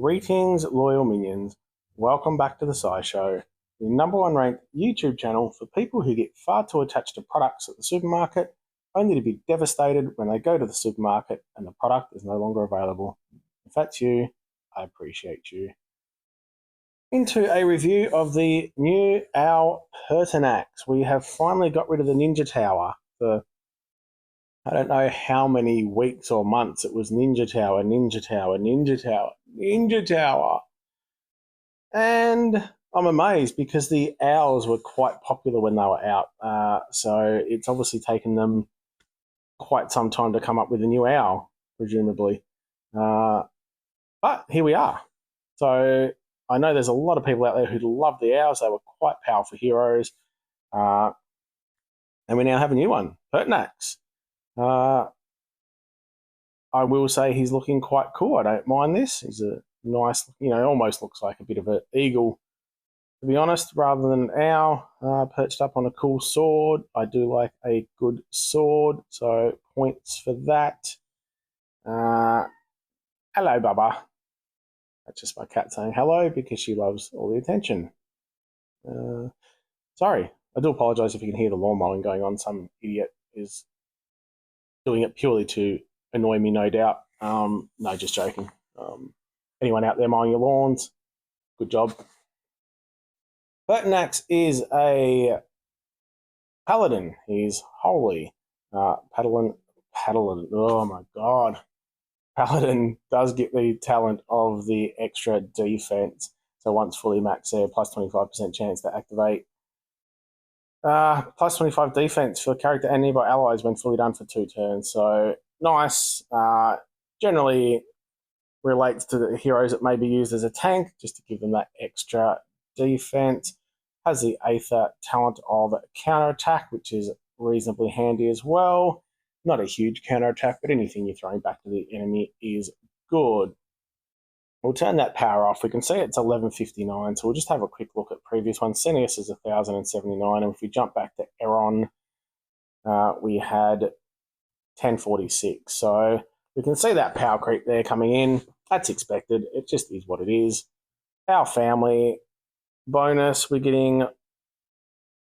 Greetings, loyal minions. Welcome back to the SciShow, the #1 ranked YouTube channel for people who get far too attached to products at the supermarket, only to be devastated when they go to the supermarket and the product is no longer available. If that's you, I appreciate you. Into a review of the new OWL Pertinax. We have finally got rid of the Ninja Tower. For I don't know how many weeks or months it was Ninja Tower, Ninja Tower, Ninja Tower, Ninja Tower. And I'm amazed because the owls were quite popular when they were out. So it's obviously taken them quite some time to come up with a new owl, presumably. But here we are. So I know there's a lot of people out there who love the owls. They were quite powerful heroes. And we now have a new one, Pertinax. I will say he's looking quite cool. I don't mind this. He's a nice, almost looks like a bit of an eagle, to be honest, rather than an owl, perched up on a cool sword. I do like a good sword, so points for that. Hello, Bubba. That's just my cat saying hello because she loves all the attention. Sorry, I do apologise if you can hear the lawn mowing going on. Some idiot is doing it purely to annoy me, no doubt. No, just joking. Anyone out there mowing your lawns, good job. Pertinax is a paladin. He's holy. Paladin. Oh my god. Paladin does get the talent of the extra defense. So once fully maxed there, plus 25% chance to activate. Plus 25 defense for character and nearby allies when fully done for 2 turns. So nice. Generally relates to the heroes that may be used as a tank, just to give them that extra defense. Has the Aether talent of counterattack, which is reasonably handy as well. Not a huge counterattack, but anything you're throwing back to the enemy is good. We'll turn that power off. We can see it's 1159, so we'll just have a quick look at previous ones. Senius is 1079, and if we jump back to Eron, we had 1046. So we can see that power creep there coming in. That's expected. It just is what it is. Our family bonus, we're getting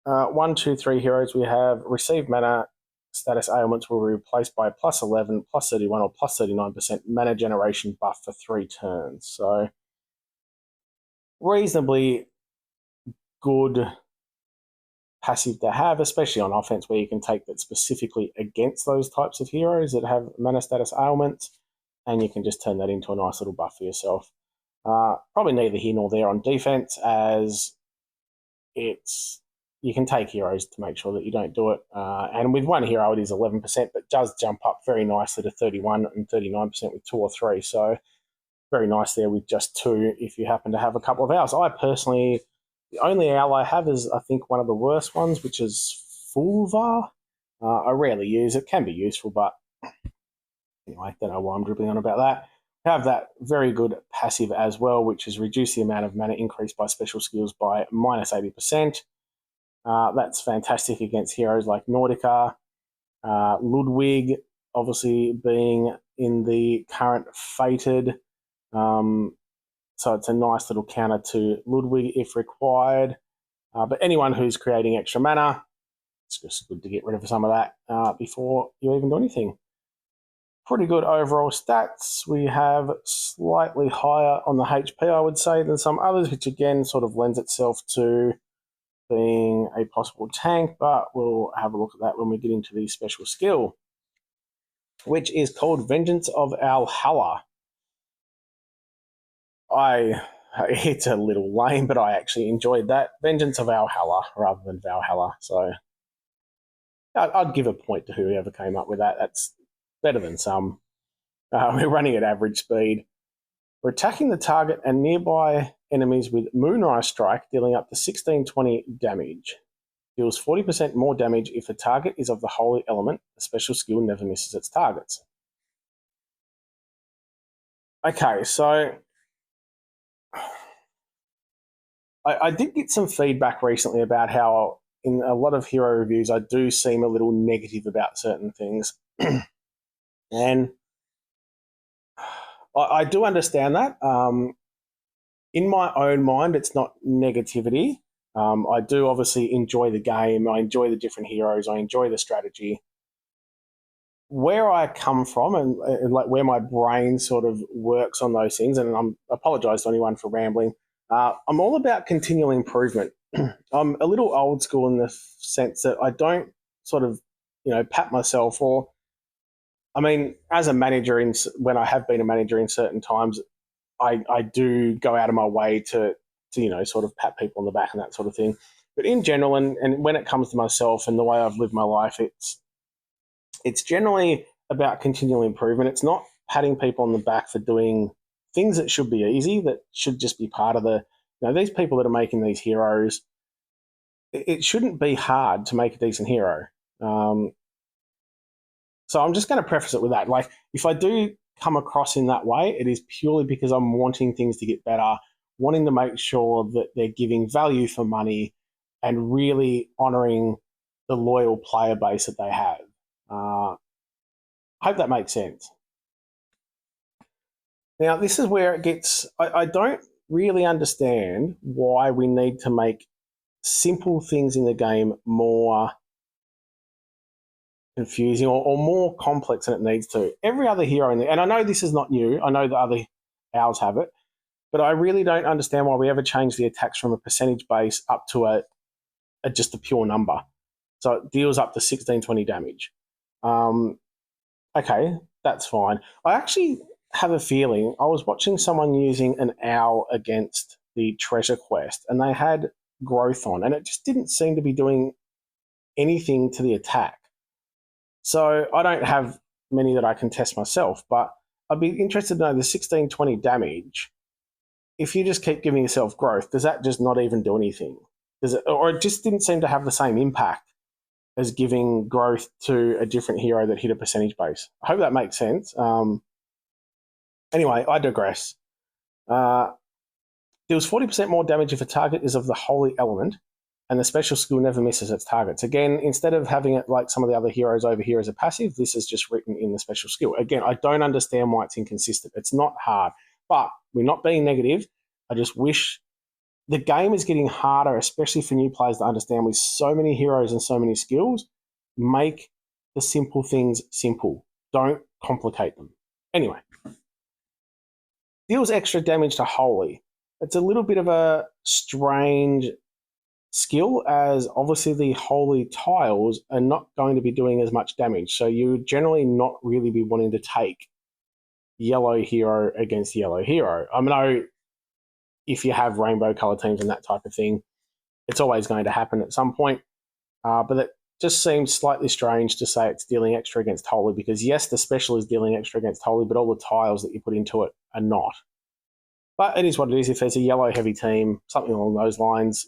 1, 2, 3 heroes. We have received mana status ailments will be replaced by plus 11, plus 31, or plus 39% mana generation buff for 3 turns. So reasonably good passive to have, especially on offense, where you can take that specifically against those types of heroes that have mana status ailments, and you can just turn that into a nice little buff for yourself. Probably neither here nor there on defense, as you can take heroes to make sure that you don't do it. And with one hero, it is 11%, but does jump up very nicely to 31 and 39% with 2 or 3. So very nice there with just 2 if you happen to have a couple of owls. I personally, the only owl I have is, I think, one of the worst ones, which is Fulva. I rarely use it. Can be useful, but anyway, don't know why I'm dribbling on about that. Have that very good passive as well, which is reduce the amount of mana increased by special skills by minus 80%. That's fantastic against heroes like Nordica, Ludwig, obviously being in the current Fated. So it's a nice little counter to Ludwig if required. But anyone who's creating extra mana, it's just good to get rid of some of that before you even do anything. Pretty good overall stats. We have slightly higher on the HP, I would say, than some others, which again sort of lends itself to being a possible tank, but we'll have a look at that when we get into the special skill, which is called Vengeance of Valhalla. It's a little lame, but I actually enjoyed that. Vengeance of Valhalla rather than Valhalla. So I'd give a point to whoever came up with that. That's better than some. We're running at average speed. We're attacking the target and nearby enemies with Moonrise Strike, dealing up to 1620 damage. Deals 40% more damage if the target is of the holy element. The special skill never misses its targets. Okay, so I did get some feedback recently about how in a lot of hero reviews I do seem a little negative about certain things. And I do understand that. in my own mind, it's not negativity. I do obviously enjoy the game. I enjoy the different heroes. I enjoy the strategy. Where I come from and like where my brain sort of works on those things, and I apologise to anyone for rambling. I'm all about continual improvement. I'm a little old school in the sense that I don't sort of, pat myself or, I mean, as a manager, when I have been a manager in certain times, I do go out of my way to sort of pat people on the back and that sort of thing. But in general, and when it comes to myself and the way I've lived my life, it's generally about continual improvement. It's not patting people on the back for doing things that should be easy, that should just be part of these people that are making these heroes. It shouldn't be hard to make a decent hero. So I'm just going to preface it with that. Like, if I do come across in that way, it is purely because I'm wanting things to get better, wanting to make sure that they're giving value for money and really honouring the loyal player base that they have. I hope that makes sense. Now, this is where it gets... I don't really understand why we need to make simple things in the game more confusing or more complex than it needs to. Every other hero in there, and I know this is not new, I know the other owls have it, but I really don't understand why we ever change the attacks from a percentage base up to just a pure number. So it deals up to 16-20 damage. Okay, that's fine. I actually have a feeling, I was watching someone using an owl against the treasure quest, and they had growth on, and it just didn't seem to be doing anything to the attack. So I don't have many that I can test myself, but I'd be interested to know the 16-20 damage. If you just keep giving yourself growth, does that just not even do anything? Or it just didn't seem to have the same impact as giving growth to a different hero that hit a percentage base. I hope that makes sense. Anyway, I digress. Deals 40% more damage if a target is of the holy element, and the special skill never misses its targets. Again, instead of having it like some of the other heroes over here as a passive, this is just written in the special skill. Again, I don't understand why it's inconsistent. It's not hard, but we're not being negative. I just wish the game is getting harder, especially for new players to understand with so many heroes and so many skills. Make the simple things simple. Don't complicate them. Anyway, deals extra damage to holy. It's a little bit of a strange skill, as obviously the holy tiles are not going to be doing as much damage. So you generally not really be wanting to take yellow hero against yellow hero. I know if you have rainbow color teams and that type of thing, it's always going to happen at some point. But it just seems slightly strange to say it's dealing extra against holy, because yes, the special is dealing extra against holy, but all the tiles that you put into it are not. But it is what it is. If there's a yellow heavy team, something along those lines,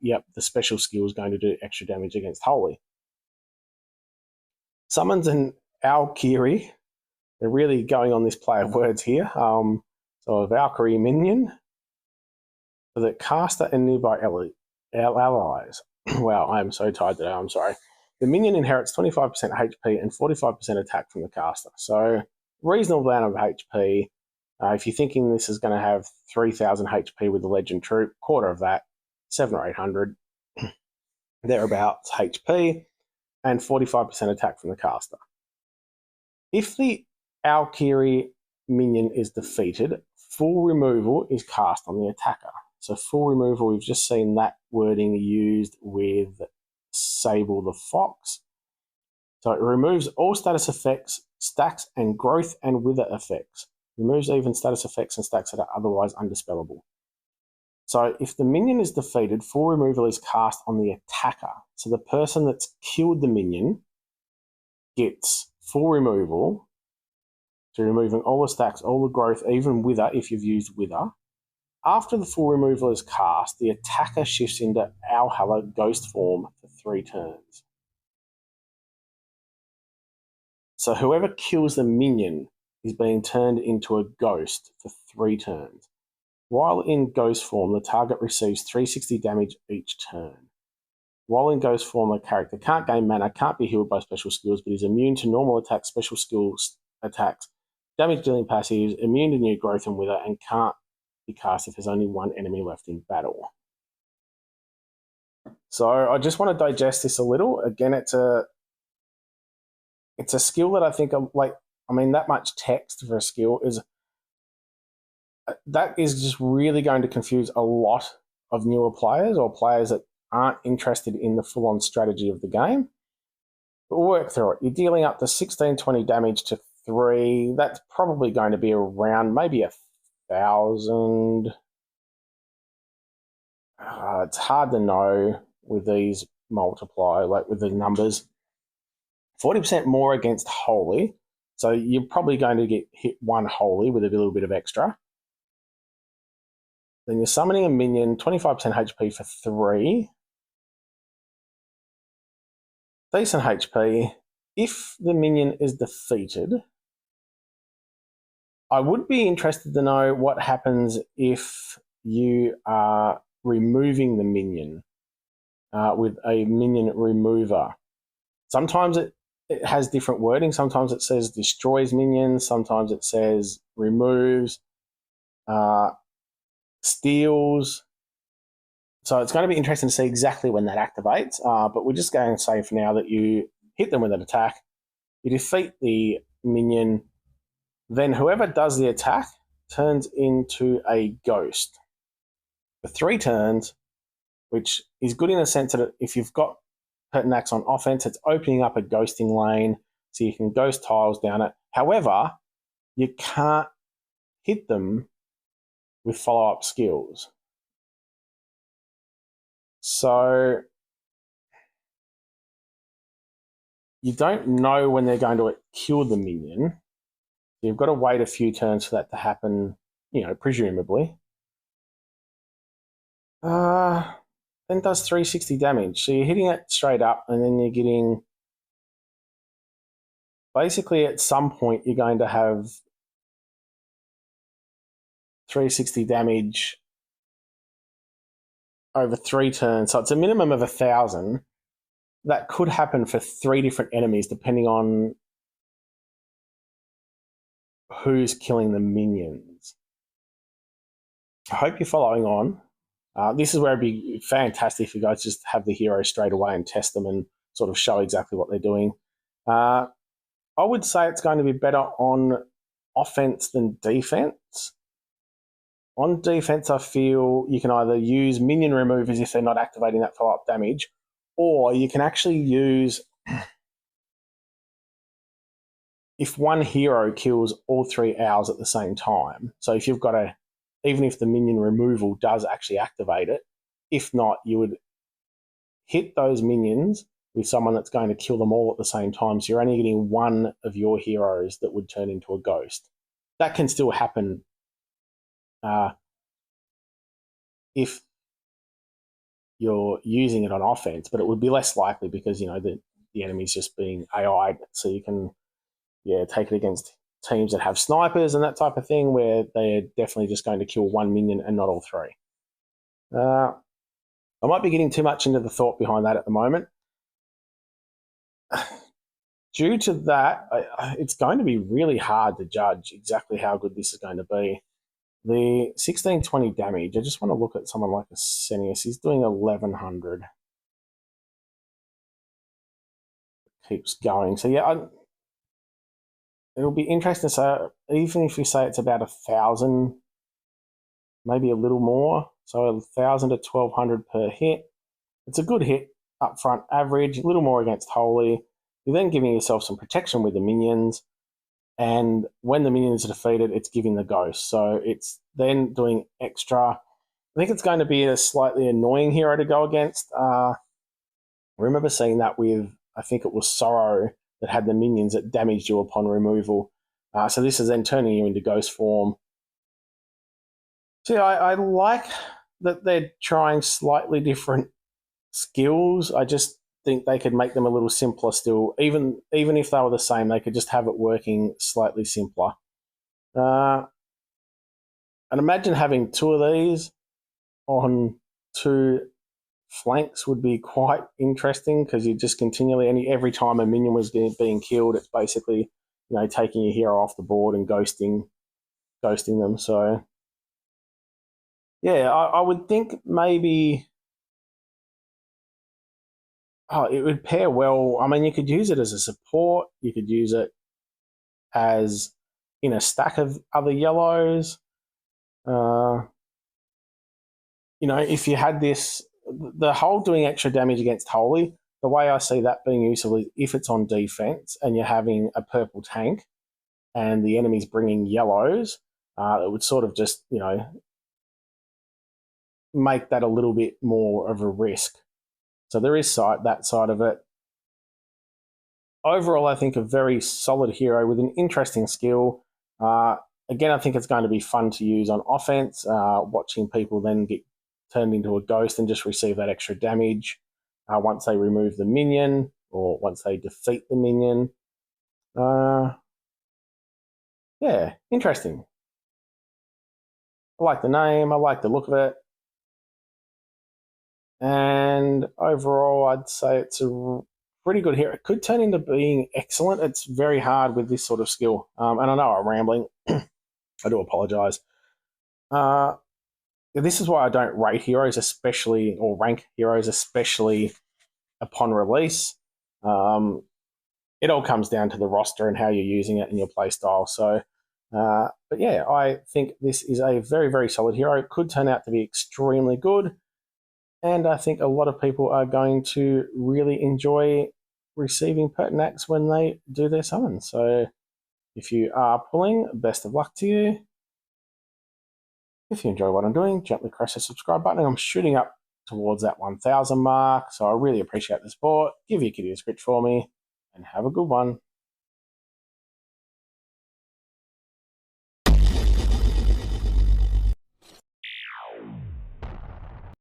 yep, the special skill is going to do extra damage against holy. Summons an Valkyrie. They're really going on this play of words here. So a Valkyrie minion for the caster and nearby allies. Wow, I am so tired today. I'm sorry. The minion inherits 25% HP and 45% attack from the caster. So reasonable amount of HP. If you're thinking this is going to have 3,000 HP with the legend troop, quarter of that, 700 or 800, thereabouts HP, and 45% attack from the caster. If the Valkyrie minion is defeated, full removal is cast on the attacker. So full removal, we've just seen that wording used with Sable the Fox. So it removes all status effects, stacks, and growth and wither effects. Removes even status effects and stacks that are otherwise undispellable. So if the minion is defeated, full removal is cast on the attacker. So the person that's killed the minion gets full removal, so removing all the stacks, all the growth, even wither if you've used wither. After the full removal is cast, the attacker shifts into Valhalla ghost form for 3 turns. So whoever kills the minion is being turned into a ghost for 3 turns. While in ghost form, the target receives 360 damage each turn. While in ghost form, the character can't gain mana, can't be healed by special skills, but is immune to normal attacks, special skills attacks, damage dealing passives, immune to new growth and wither, and can't be cast if there's only one enemy left in battle. So I just want to digest this a little. Again, it's a skill that I think that much text for a skill is just really going to confuse a lot of newer players or players that aren't interested in the full-on strategy of the game. But we'll work through it. You're dealing up to 1620 damage to 3. That's probably going to be around maybe 1,000. It's hard to know with these multiply, like with the numbers. 40% more against holy. So you're probably going to get hit 1 holy with a little bit of extra. Then you're summoning a minion, 25% HP for 3. Decent HP. If the minion is defeated, I would be interested to know what happens if you are removing the minion with a minion remover. Sometimes it has different wording. Sometimes it says destroys minions. Sometimes it says removes, steals. So it's going to be interesting to see exactly when that activates. But we're just going to say for now that you hit them with an attack, you defeat the minion, then whoever does the attack turns into a ghost for 3 turns, which is good in the sense that if you've got Pertinax on offense, it's opening up a ghosting lane so you can ghost tiles down it. However, you can't hit them with follow-up skills. So you don't know when they're going to kill the minion. You've got to wait a few turns for that to happen, presumably. Then does 360 damage. So you're hitting it straight up and then you're getting... Basically, at some point, you're going to have 360 damage over 3 turns. So it's a minimum of 1,000. That could happen for 3 different enemies depending on who's killing the minions. I hope you're following on. This is where it'd be fantastic if you guys just have the heroes straight away and test them and sort of show exactly what they're doing. I would say it's going to be better on offense than defense. On defense, I feel you can either use minion removers if they're not activating that follow-up damage, or you can actually use... if one hero kills all 3 owls at the same time, so if you've got even if the minion removal does actually activate it, if not, you would hit those minions with someone that's going to kill them all at the same time, so you're only getting one of your heroes that would turn into a ghost. That can still happen if you're using it on offense, but it would be less likely because, the enemy's just being AI'd, so you can take it against teams that have snipers and that type of thing where they're definitely just going to kill 1 minion and not all 3. I might be getting too much into the thought behind that at the moment. Due to that, it's going to be really hard to judge exactly how good this is going to be. The 1620 damage, I just want to look at someone like Asenius. He's doing 1,100. Keeps going. So it'll be interesting to say, even if you say it's about 1,000, maybe a little more, so 1,000 to 1,200 per hit. It's a good hit up front, average, a little more against holy. You're then giving yourself some protection with the minions, and when the minions are defeated, it's giving the ghost. So it's then doing extra. I think it's going to be a slightly annoying hero to go against. I remember seeing that with, I think it was Sorrow, that had the minions that damaged you upon removal. So this is then turning you into ghost form. So I like that they're trying slightly different skills. I just think they could make them a little simpler still. Even if they were the same, they could just have it working slightly simpler. And imagine having 2 of these on 2 flanks would be quite interesting, because you just continually, every time a minion was being killed, it's basically taking your hero off the board and ghosting them. So Yeah, I would think maybe. Oh, it would pair well. I mean, you could use it as a support. You could use it as in a stack of other yellows. Uh, if you had this, the whole doing extra damage against Holy, the way I see that being useful is if it's on defense and you're having a purple tank and the enemy's bringing yellows, it would sort of just, make that a little bit more of a risk. So there is that side of it. Overall, I think a very solid hero with an interesting skill. Again, I think it's going to be fun to use on offense, watching people then get turned into a ghost and just receive that extra damage once they remove the minion or once they defeat the minion. Yeah, interesting. I like the name. I like the look of it. And overall, I'd say it's a pretty good hero. It could turn into being excellent. It's very hard with this sort of skill. And I know I'm rambling. I do apologise. This is why I don't rate heroes, especially, or rank heroes, especially upon release. It all comes down to the roster and how you're using it and your play style. So, but yeah, I think this is a very, very solid hero. It could turn out to be extremely good. And I think a lot of people are going to really enjoy receiving Pertinax when they do their summons. So if you are pulling, best of luck to you. If you enjoy what I'm doing, gently press the subscribe button. I'm shooting up towards that 1,000 mark, so I really appreciate the support. Give your kitty a scritch for me, and have a good one.